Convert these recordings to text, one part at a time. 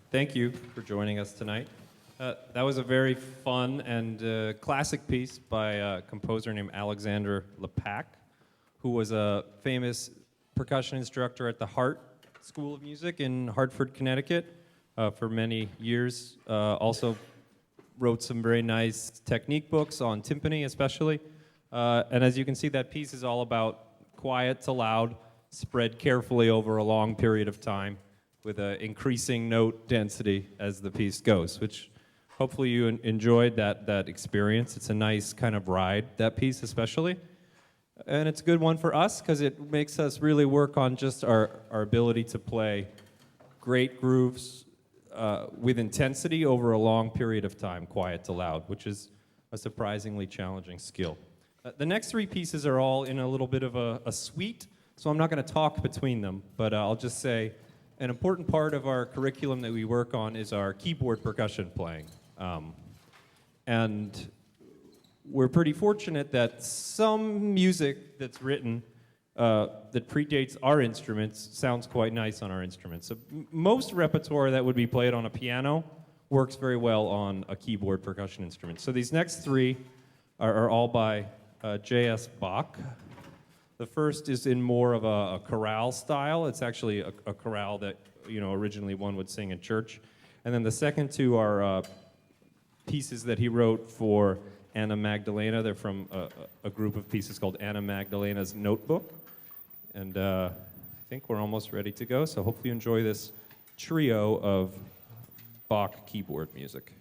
Thank you for joining us tonight. That was a very fun and classic piece by a composer named Alexander Lepak, who was a famous percussion instructor at the Hart School of Music in Hartford, Connecticut, for many years. Also wrote some very nice technique books on timpani, especially. And as you can see, that piece is all about quiet to loud, spread carefully over a long period of time, with an increasing note density as the piece goes, which hopefully you enjoyed that experience. It's a nice kind of ride, that piece especially. And it's a good one for us because it makes us really work on just our ability to play great grooves with intensity over a long period of time, quiet to loud, which is a surprisingly challenging skill. The next three pieces are all in a little bit of a suite, so I'm not going to talk between them, but I'll just say an important part of our curriculum that we work on is our keyboard percussion playing. And we're pretty fortunate that some music that's written that predates our instruments sounds quite nice on our instruments. So most repertoire that would be played on a piano works very well on a keyboard percussion instrument. So these next three are all by J.S. Bach. The first is in more of a chorale style. It's actually a chorale that, originally one would sing in church. And then the second two are pieces that he wrote for Anna Magdalena. They're from a group of pieces called Anna Magdalena's Notebook. And I think we're almost ready to go, so hopefully you enjoy this trio of Bach keyboard music.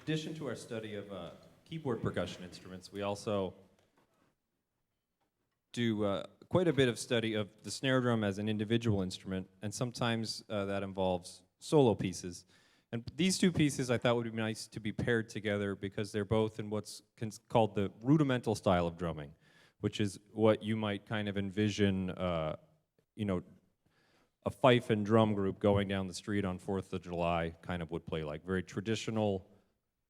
addition to our study of keyboard percussion instruments, we also do quite a bit of study of the snare drum as an individual instrument, and sometimes that involves solo pieces. And these two pieces I thought would be nice to be paired together because they're both in what's called the rudimental style of drumming, which is what you might kind of envision, you know, a fife and drum group going down the street on 4th of July kind of would play like. Very traditional,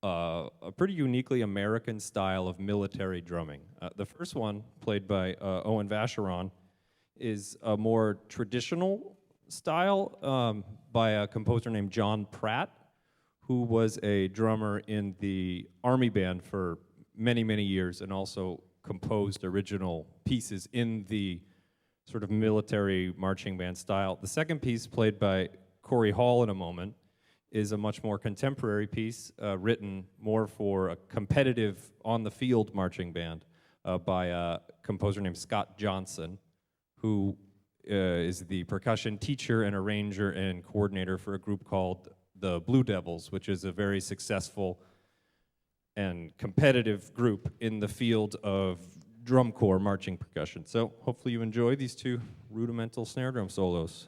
a pretty uniquely American style of military drumming. The first one, played by Owen Vacheron, is a more traditional style by a composer named John Pratt, who was a drummer in the Army Band for many, many years and also composed original pieces in the sort of military marching band style. The second piece, played by Corey Hall in a moment, is a much more contemporary piece written more for a competitive on-the-field marching band by a composer named Scott Johnson, who is the percussion teacher and arranger and coordinator for a group called the Blue Devils, which is a very successful and competitive group in the field of drum corps marching percussion. So hopefully you enjoy these two rudimental snare drum solos.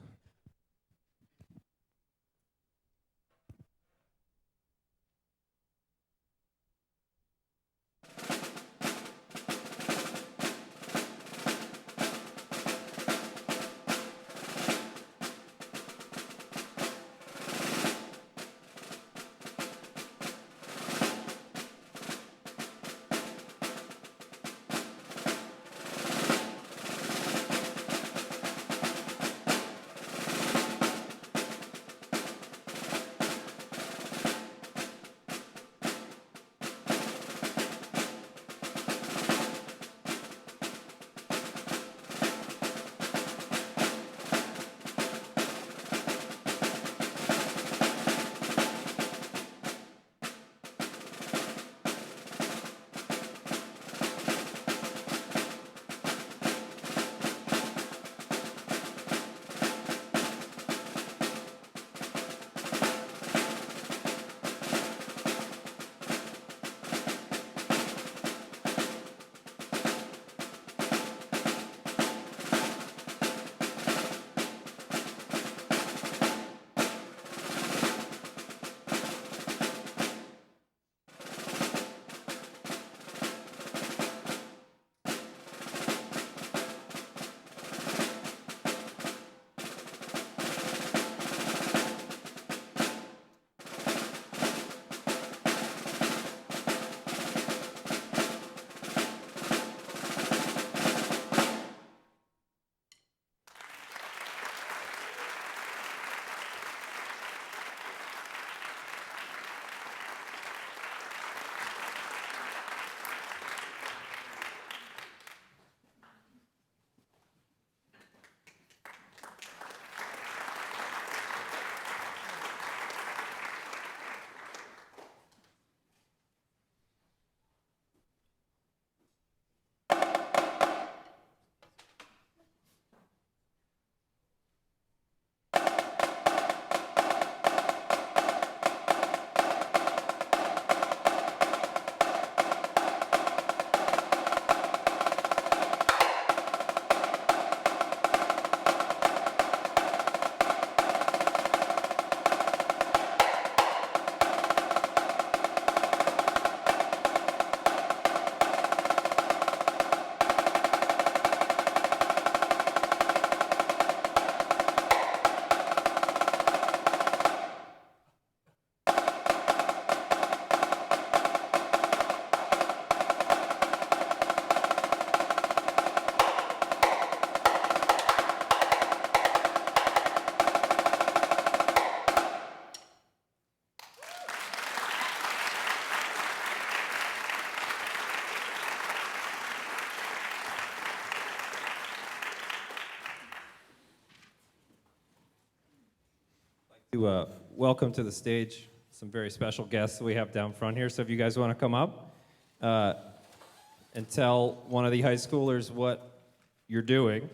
To welcome to the stage some very special guests that we have down front here. So if you guys want to come up and tell one of the high schoolers what you're doing,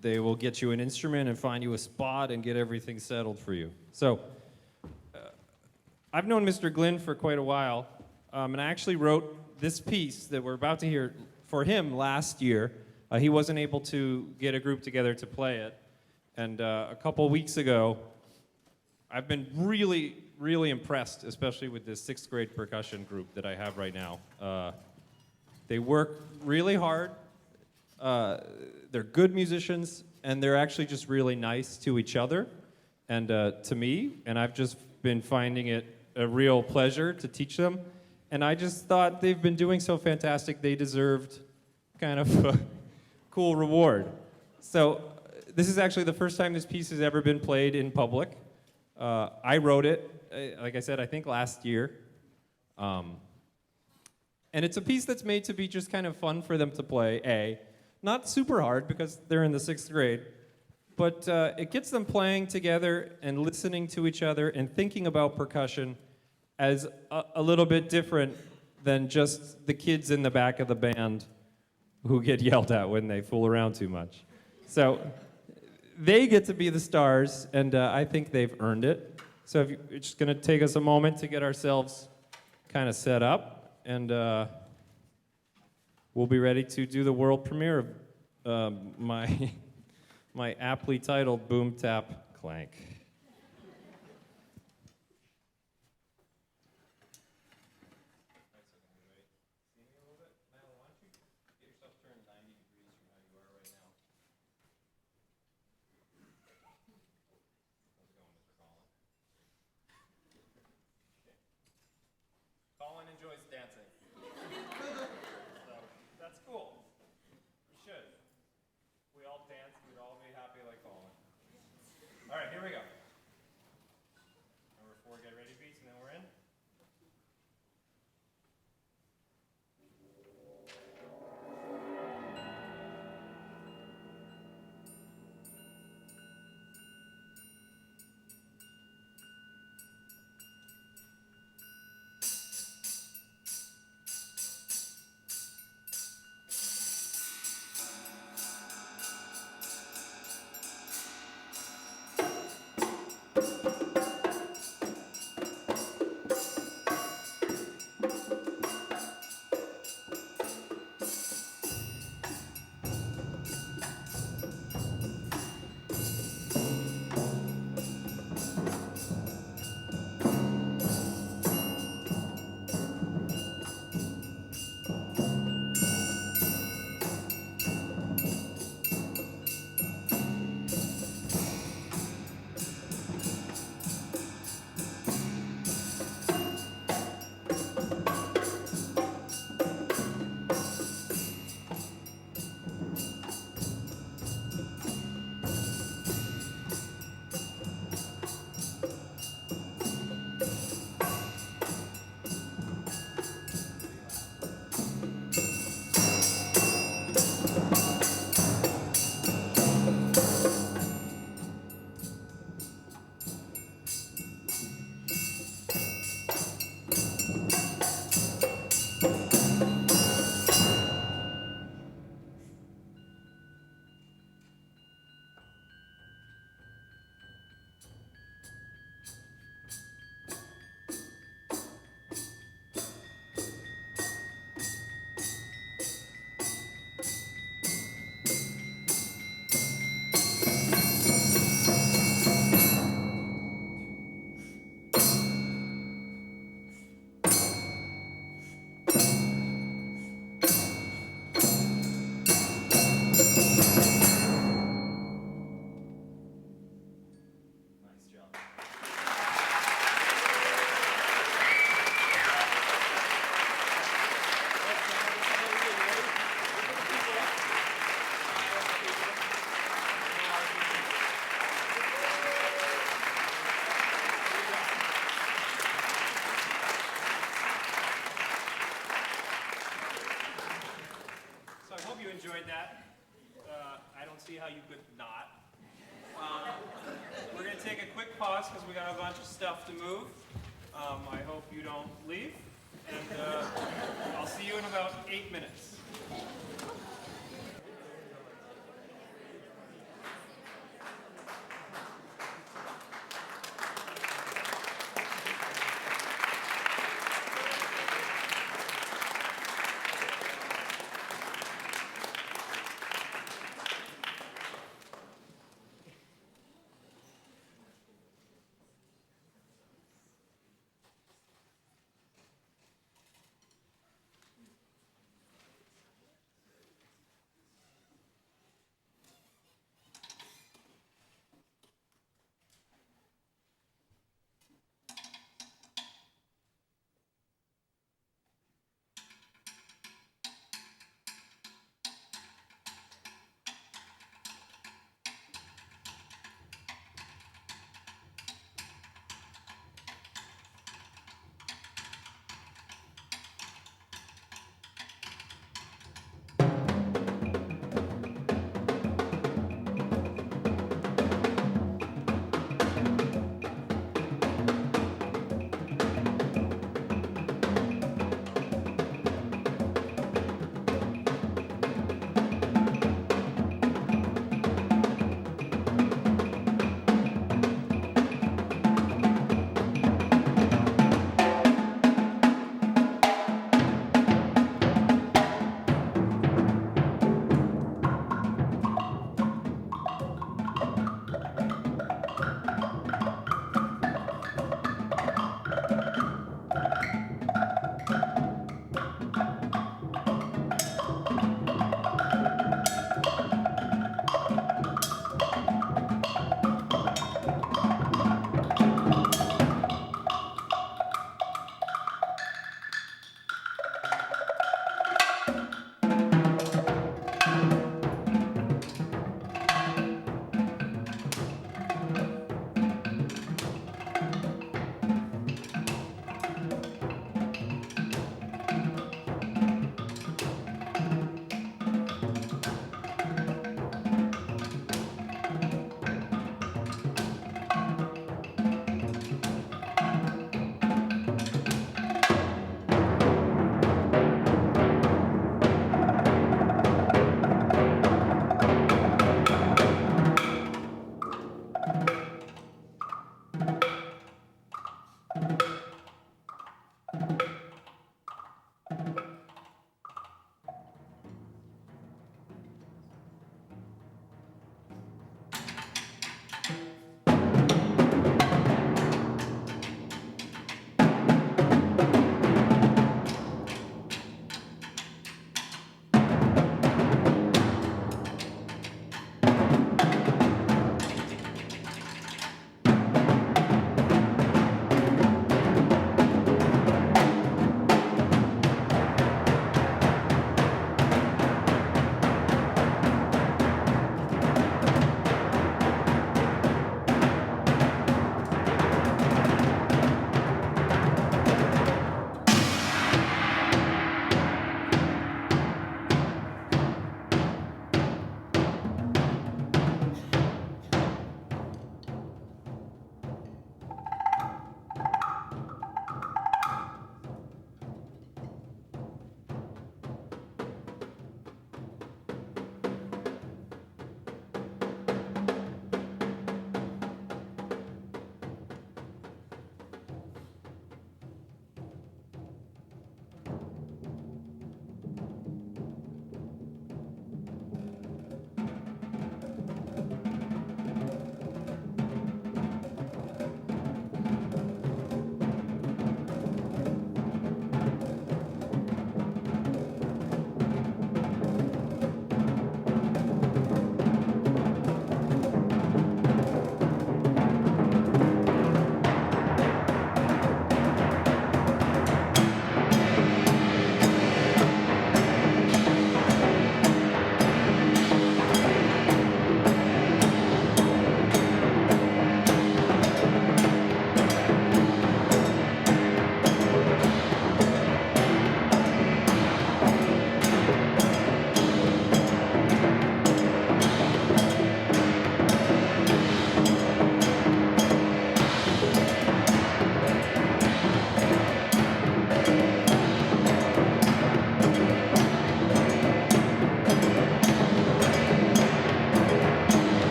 they will get you an instrument and find you a spot and get everything settled for you. So I've known Mr. Glynn for quite a while, and I actually wrote this piece that we're about to hear for him last year. He wasn't able to get a group together to play it, and a couple weeks ago, I've been really, really impressed, especially with this 6th grade percussion group that I have right now. They work really hard. They're good musicians, and they're actually just really nice to each other and to me, and I've just been finding it a real pleasure to teach them. And I just thought they've been doing so fantastic, they deserved kind of a cool reward. So this is actually the first time this piece has ever been played in public. I wrote it, like I said, I think last year. And it's a piece that's made to be just kind of fun for them to play, Not super hard because they're in the 6th grade, but it gets them playing together and listening to each other and thinking about percussion as a little bit different than just the kids in the back of the band who get yelled at when they fool around too much. So they get to be the stars, and I think they've earned it. So it's just going to take us a moment to get ourselves kind of set up, and we'll be ready to do the world premiere of my aptly titled Boom Tap Clank. Colin enjoys dancing. So that's cool. We should. If we all dance, we'd all be happy like Colin. All right, here we go. Number 4, get ready beats, and then we're in. Enjoyed that. I don't see how you could not. We're going to take a quick pause because we got a bunch of stuff to move. I hope you don't leave. And I'll see you in about 8 minutes.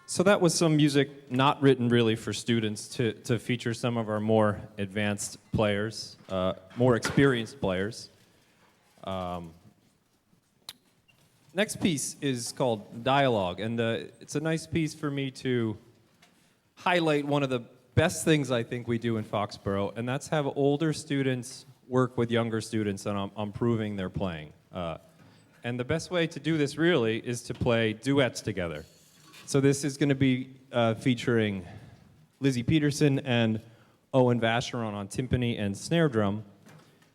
So that was some music not written really for students to feature some of our more advanced players, more experienced players. Next piece is called Dialogue, and it's a nice piece for me to highlight one of the best things I think we do in Foxboro, and that's have older students work with younger students on improving their playing. And the best way to do this really is to play duets together. So this is going to be featuring Lizzie Peterson and Owen Vacheron on timpani and snare drum.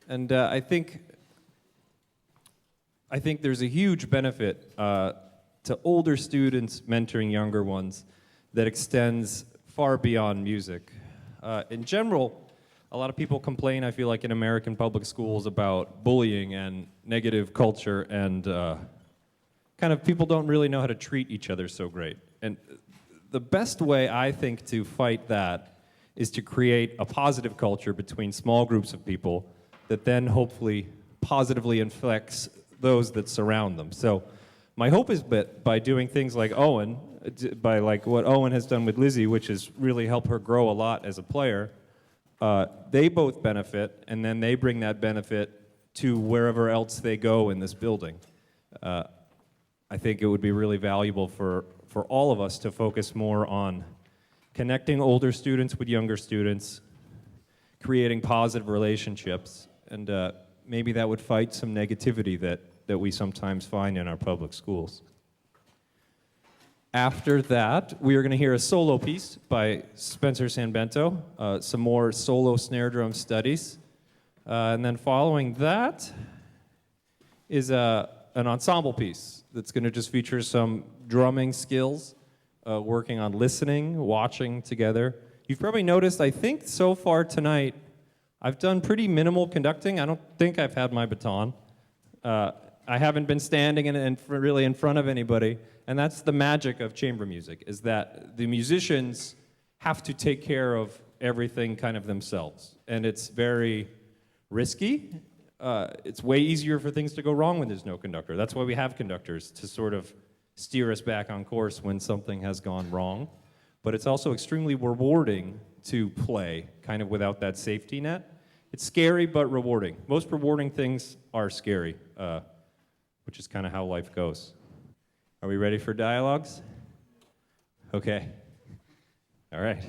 And I think there's a huge benefit to older students mentoring younger ones that extends far beyond music. In general, a lot of people complain, I feel like, in American public schools about bullying and negative culture, and kind of people don't really know how to treat each other so great. And the best way, I think, to fight that is to create a positive culture between small groups of people that then hopefully positively inflects those that surround them. So my hope is that by doing things like Owen, by like what Owen has done with Lizzie, which has really helped her grow a lot as a player, they both benefit, and then they bring that benefit to wherever else they go in this building. I think it would be really valuable for all of us to focus more on connecting older students with younger students, creating positive relationships, and maybe that would fight some negativity that we sometimes find in our public schools. After that, we are going to hear a solo piece by Spencer Sanbento, some more solo snare drum studies. And then following that is an ensemble piece that's going to just feature some drumming skills, working on listening, watching together. You've probably noticed, I think so far tonight, I've done pretty minimal conducting. I don't think I've had my baton. I haven't been standing really in front of anybody. And that's the magic of chamber music, is that the musicians have to take care of everything kind of themselves. And it's very risky. It's way easier for things to go wrong when there's no conductor. That's why we have conductors, to sort of steer us back on course when something has gone wrong. But it's also extremely rewarding to play kind of without that safety net. It's scary but rewarding. Most rewarding things are scary, which is kind of how life goes. Are we ready for dialogues? Okay. All right.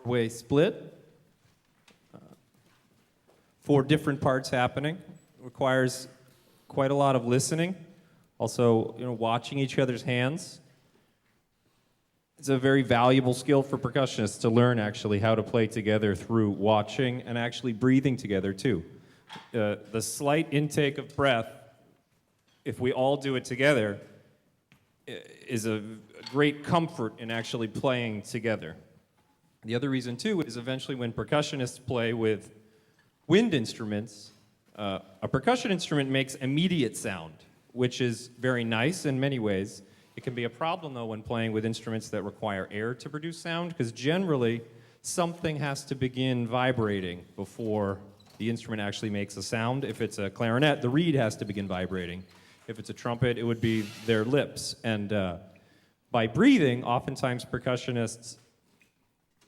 4-way split. 4 different parts happening. Requires quite a lot of listening. Also, watching each other's hands. It's a very valuable skill for percussionists to learn actually how to play together through watching and actually breathing together too. The slight intake of breath, if we all do it together, is a great comfort in actually playing together. The other reason too is eventually when percussionists play with wind instruments, a percussion instrument makes immediate sound, which is very nice in many ways. It can be a problem, though, when playing with instruments that require air to produce sound, because generally something has to begin vibrating before the instrument actually makes a sound. If it's a clarinet, the reed has to begin vibrating. If it's a trumpet, it would be their lips. And by breathing, oftentimes percussionists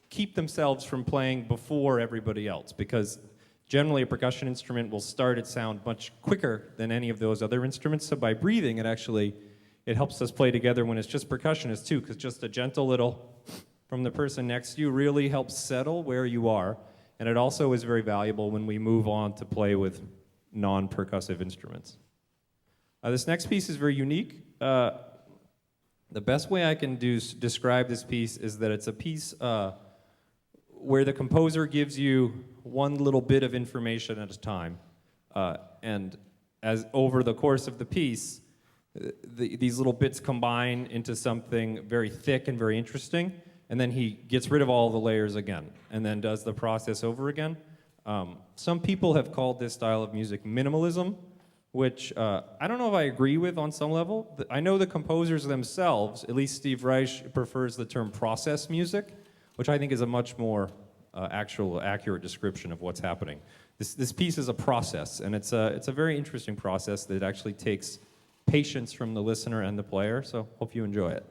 keep themselves from playing before everybody else, because generally a percussion instrument will start its sound much quicker than any of those other instruments. So by breathing, it helps us play together when it's just percussionists too, because just a gentle little from the person next to you really helps settle where you are. And it also is very valuable when we move on to play with non-percussive instruments. This next piece is very unique. The best way I can describe this piece is that it's a piece where the composer gives you one little bit of information at a time. And as over the course of the piece, these little bits combine into something very thick and very interesting, and then he gets rid of all the layers again, and then does the process over again. Some people have called this style of music minimalism, which I don't know if I agree with on some level. I know the composers themselves, at least Steve Reich, prefers the term process music, which I think is a much more accurate description of what's happening. This piece is a process, and it's a very interesting process that actually takes patience from the listener and the player, so hope you enjoy it.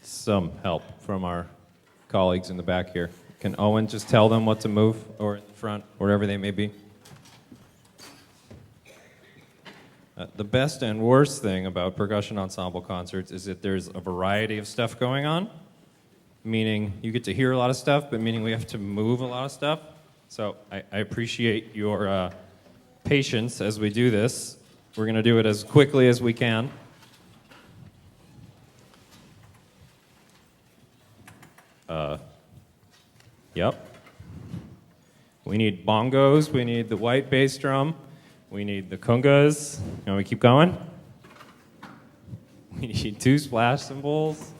some help from our colleagues in the back here. Can Owen just tell them what to move, or in the front, wherever they may be? The best and worst thing about percussion ensemble concerts is that there's a variety of stuff going on, meaning you get to hear a lot of stuff, but meaning we have to move a lot of stuff. So I appreciate your patience as we do this. We're going to do it as quickly as we can. Yep. We need bongos. We need the white bass drum. We need the congas. You want me to keep going? We need 2 splash cymbals.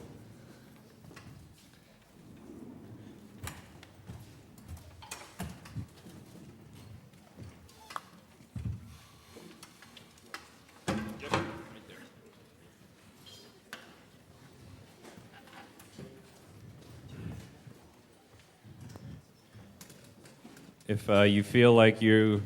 If you feel like you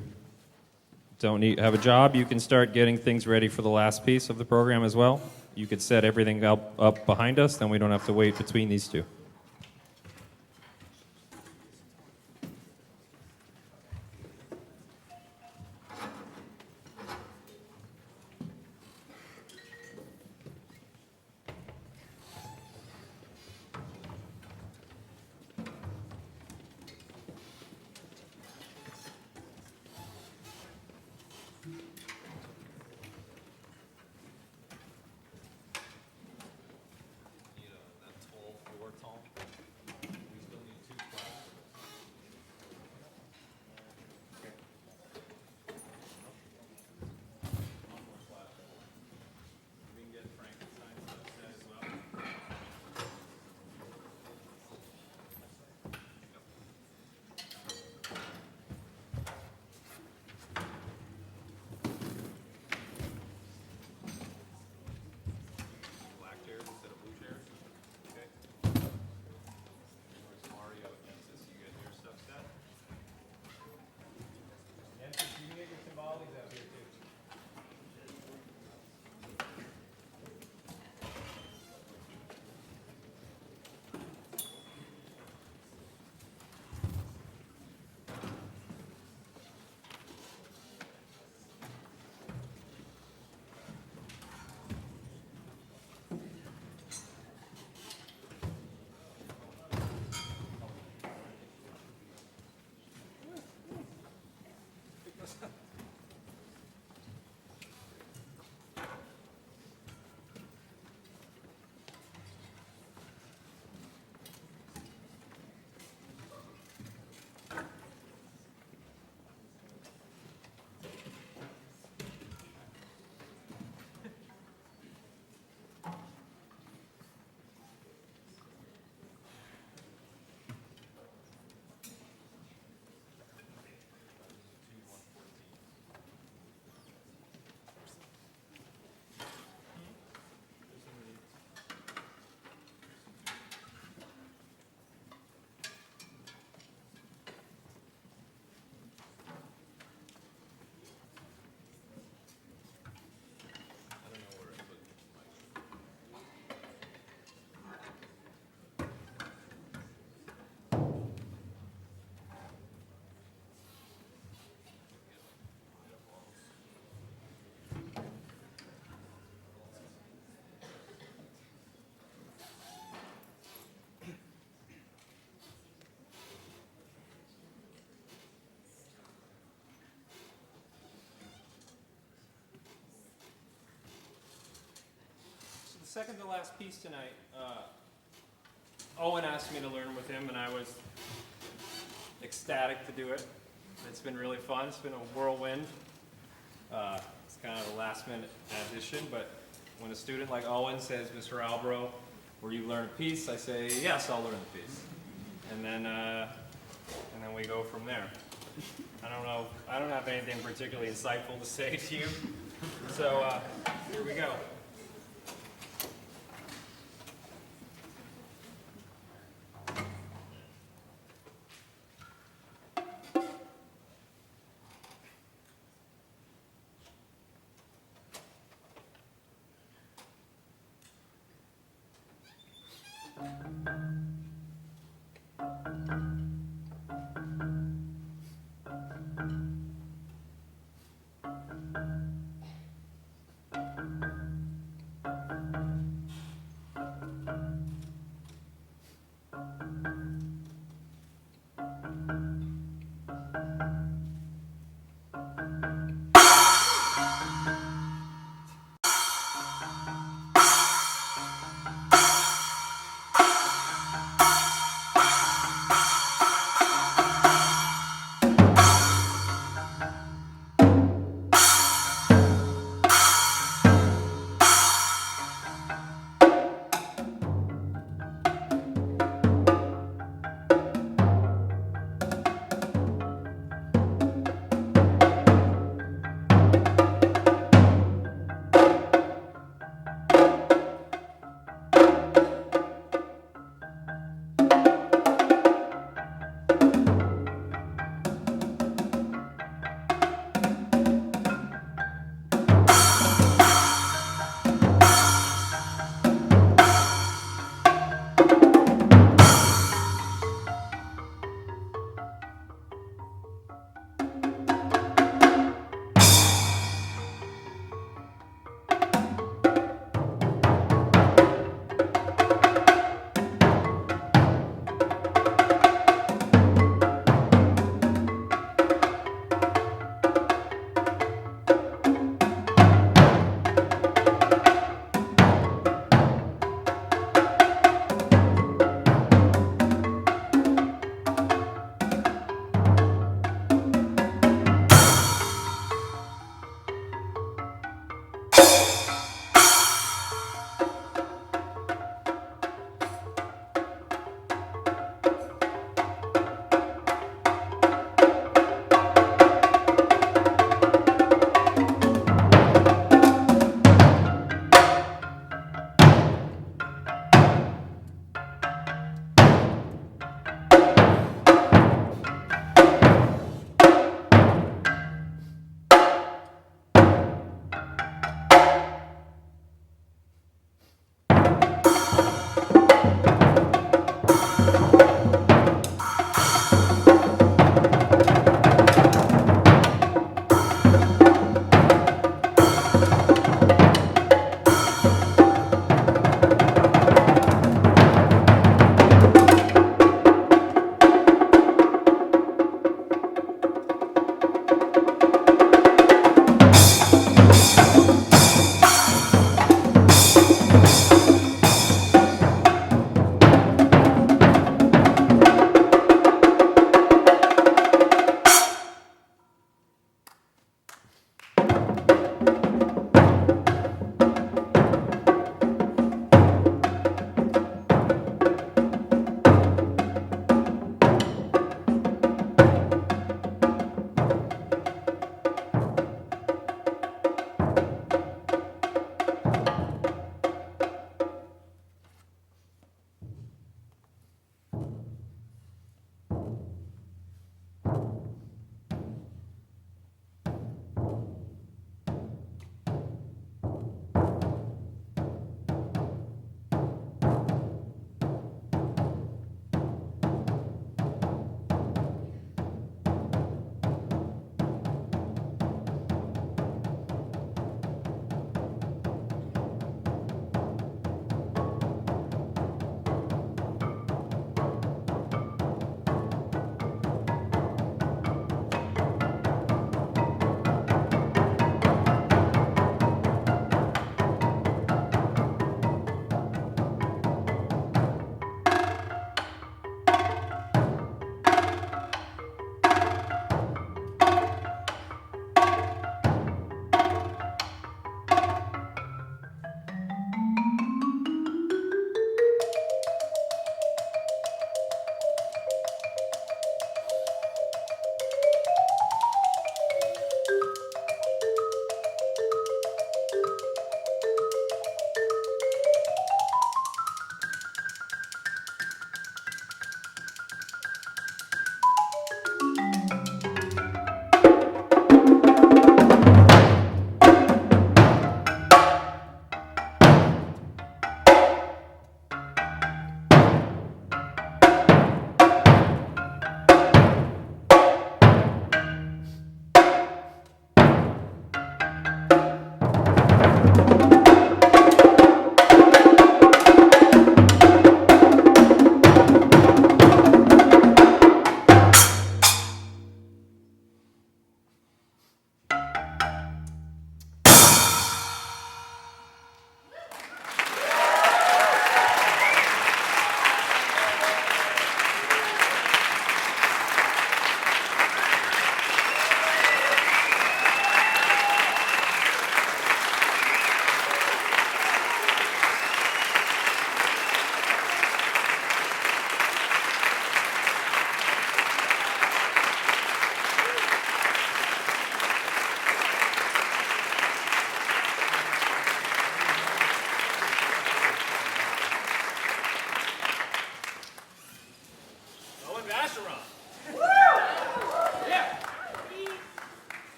don't have a job, you can start getting things ready for the last piece of the program as well. You could set everything up behind us, then we don't have to wait between these two. Second to last piece tonight, Owen asked me to learn with him, and I was ecstatic to do it. It's been really fun. It's been a whirlwind. It's kind of a last-minute addition, but when a student like Owen says, Mr. Albro, will you learn a piece? I say, yes, I'll learn the piece. And then we go from there. I don't have anything particularly insightful to say to you, so here we go.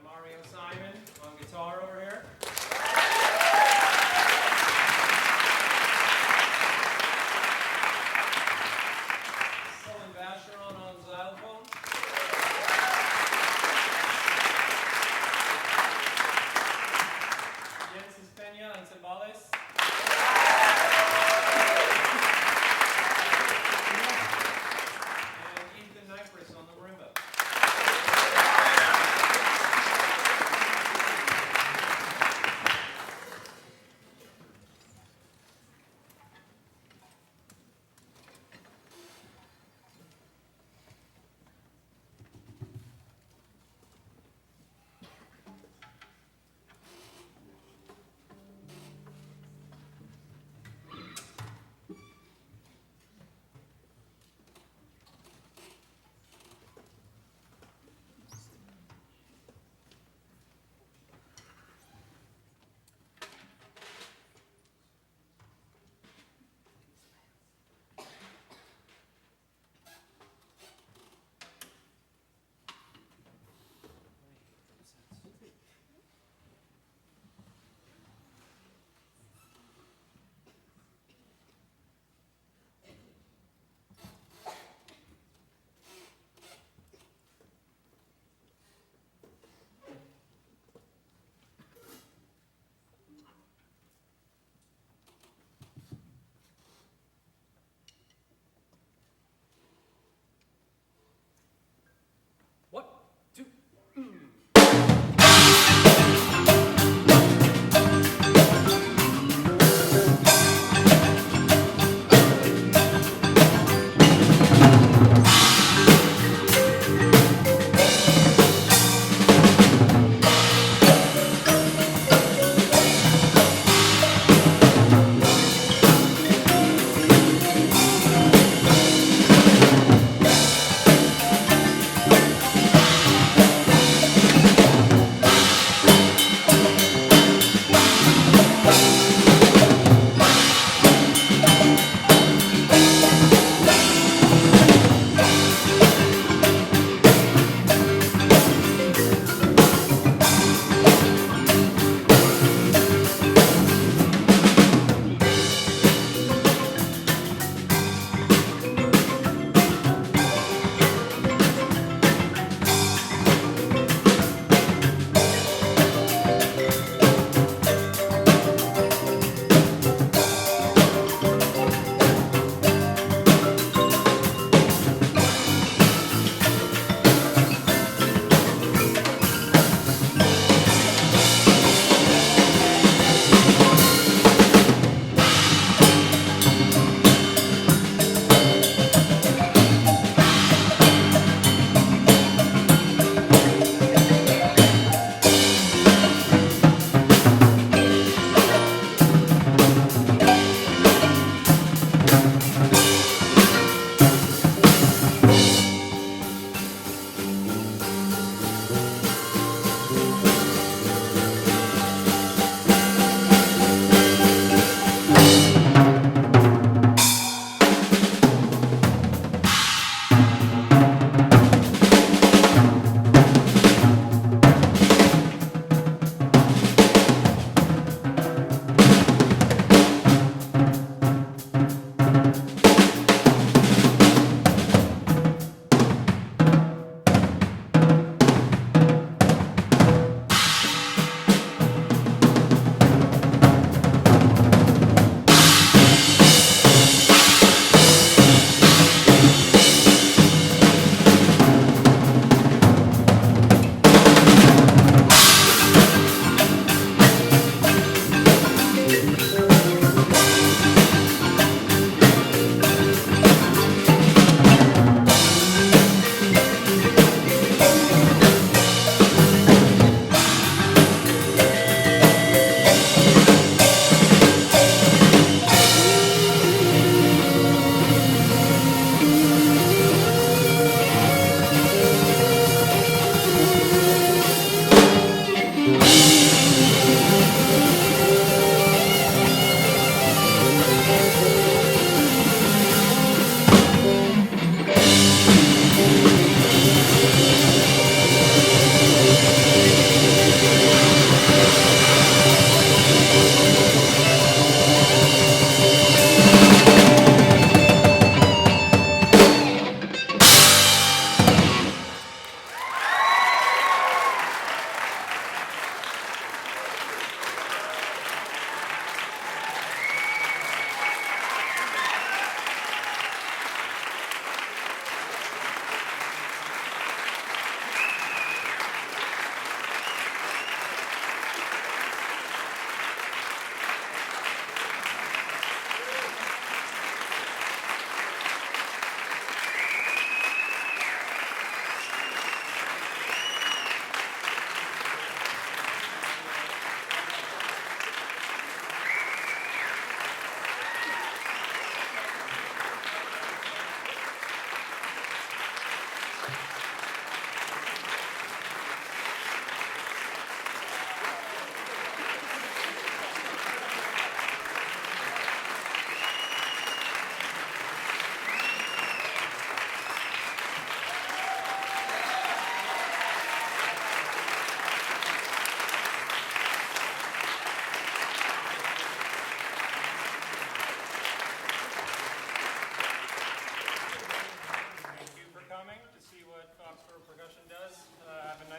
Mario Simon on guitar over here. Sullivan Vacheron on xylophone. Jens Peña on cymbales. And Ethan Nypris on the marimba.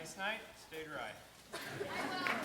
nice night. Stay dry.